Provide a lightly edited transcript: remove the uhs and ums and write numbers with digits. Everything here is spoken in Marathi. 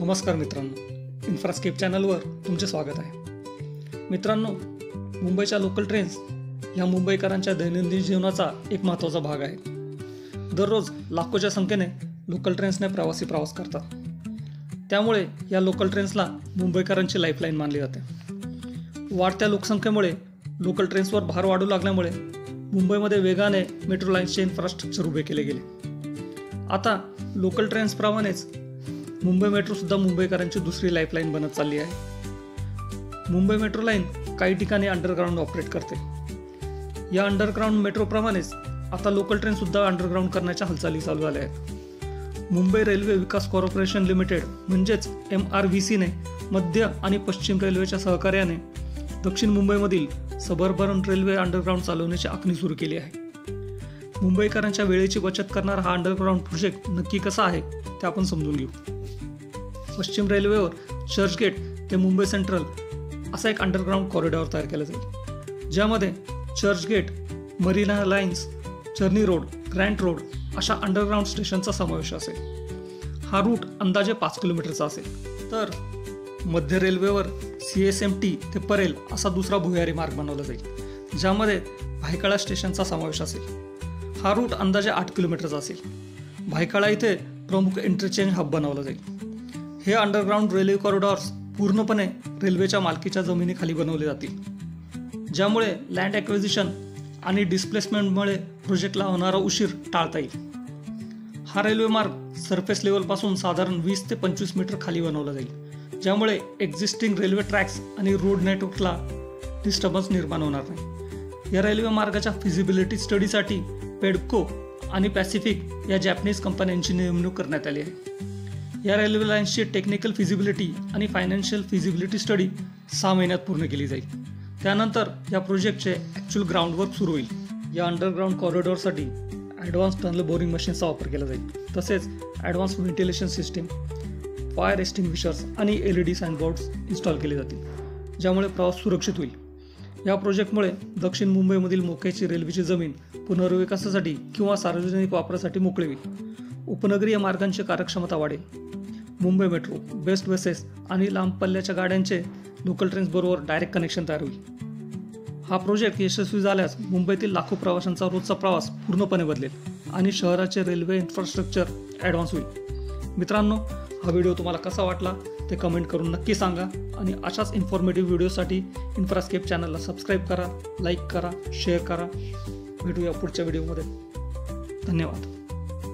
नमस्कार मित्रांनो, इन्फ्रास्केप चॅनलवर तुमचे स्वागत आहे. मित्रांनो, मुंबईच्या लोकल ट्रेन्स ह्या मुंबईकरांच्या दैनंदिन जीवनाचा एक महत्त्वाचा भाग आहे. दररोज लाखोच्या संख्येने लोकल ट्रेन्सने प्रवास करतात. त्यामुळे या लोकल ट्रेन्सला मुंबईकरांची लाईफलाईन मानली जाते. वाढत्या लोकसंख्येमुळे लोकल ट्रेन्सवर भार वाढू लागल्यामुळे मुंबईमध्ये वेगाने मेट्रो लाईन्सचे इन्फ्रास्ट्रक्चर उभे केले गेले. आता लोकल ट्रेन्सप्रमाणेच मुंबई मेट्रोसुद्धा मुंबईकरांची दुसरी लाईफलाईन बनत चालली आहे. मुंबई मेट्रो लाईन काही ठिकाणी अंडरग्राऊंड ऑपरेट करते. या अंडरग्राऊंड मेट्रोप्रमाणेच आता लोकल ट्रेनसुद्धा अंडरग्राऊंड करण्याच्या हालचाली चालू झाल्या आहेत. मुंबई रेल्वे विकास कॉर्पोरेशन लिमिटेड म्हणजेच MRVCने मध्य आणि पश्चिम रेल्वेच्या सहकार्याने दक्षिण मुंबईमधील सबअर्बन रेल्वे अंडरग्राऊंड चालवण्याची आखणी सुरू केली आहे. मुंबईकरांच्या वेळेची बचत करणारा हा अंडरग्राऊंड प्रोजेक्ट नक्की कसा आहे ते आपण समजून घेऊ. पश्चिम रेल्वेवर चर्चगेट ते मुंबई सेंट्रल असा एक अंडरग्राऊंड कॉरिडॉर तयार केला जाईल, ज्यामध्ये Churchgate, marina lines, Charni road, Grant road अशा अंडरग्राऊंड स्टेशनचा समावेश असेल. हा रूट अंदाजे 5 किलोमीटरचा असेल. तर मध्य रेल्वेवर CSMT ते परेल असा दुसरा भुयारी मार्ग बनवला जाईल, ज्यामध्ये भायखळा स्टेशनचा समावेश असेल. हा रूट अंदाजे 8 किलोमीटरचा असेल. भायखळा इथे प्रमुख इंटरचेंज हब बनवला जाईल. हे अंडरग्राऊंड रेल्वे कॉरिडॉर्स पूर्णपणे रेल्वेच्या मालकीच्या जमिनीखाली बनवले जातील, ज्यामुळे लँड ॲक्विजिशन आणि डिस्प्लेसमेंटमुळे प्रोजेक्टला होणारा उशीर टाळता येईल. हा रेल्वे मार्ग सरफेस लेवलपासून साधारण 20 ते 25 मीटर खाली बनवला जाईल, ज्यामुळे एक्झिस्टिंग रेल्वे ट्रॅक्स आणि रोड नेटवर्कला डिस्टर्बन्स निर्माण होणार नाही. या रेल्वे मार्गाच्या फिजिबिलिटी स्टडीसाठी पेडको आणि पॅसिफिक या जॅपनीज कंपन्यांची नेमणूक करण्यात आली आहे. या रेल्वे लाईन्सची टेक्निकल फिजिबिलिटी आणि फायनान्शियल फिजिबिलिटी स्टडी 6 महिन्यात पूर्ण केली जाईल. त्यानंतर या प्रोजेक्टचे ॲक्च्युअल ग्राउंड वर्क सुरू होईल. या अंडरग्राऊंड कॉरिडॉरसाठी ॲडव्हान्स टनल बोरिंग मशीन्सचा वापर केला जाईल. तसेच ॲडव्हान्स व्हेंटिलेशन सिस्टीम, फायर एक्स्टिंग्विशर्स आणि LED साईनबोर्ड्स इन्स्टॉल केले जातील, ज्यामुळे प्रवास सुरक्षित होईल. या प्रोजेक्टमुळे दक्षिण मुंबईमधील मोक्याची रेल्वेची जमीन पुनर्विकासासाठी किंवा सार्वजनिक वापरासाठी मोकळी होईल. उपनगरीय मार्गांची कार्यक्षमता वाढेल. मुंबई मेट्रो, बेस्ट बसेस आणि लांब पल्ल्याच्या गाड्यांचे लोकल ट्रेन्सबरोबर डायरेक्ट कनेक्शन तयार होईल. हा प्रोजेक्ट यशस्वी झाल्यास मुंबईतील लाखो प्रवाशांचा रोजचा प्रवास पूर्णपणे बदलेल आणि शहराचे रेल्वे इन्फ्रास्ट्रक्चर ॲडव्हान्स होईल. मित्रांनो, हा व्हिडिओ तुम्हाला कसा वाटला ते कमेंट करून नक्की सांगा आणि अशाच इन्फॉर्मेटिव्ह व्हिडिओसाठी इन्फ्रास्केप चॅनलला सबस्क्राईब करा, लाईक करा, शेअर करा. भेटूया पुढच्या व्हिडिओमध्ये. धन्यवाद.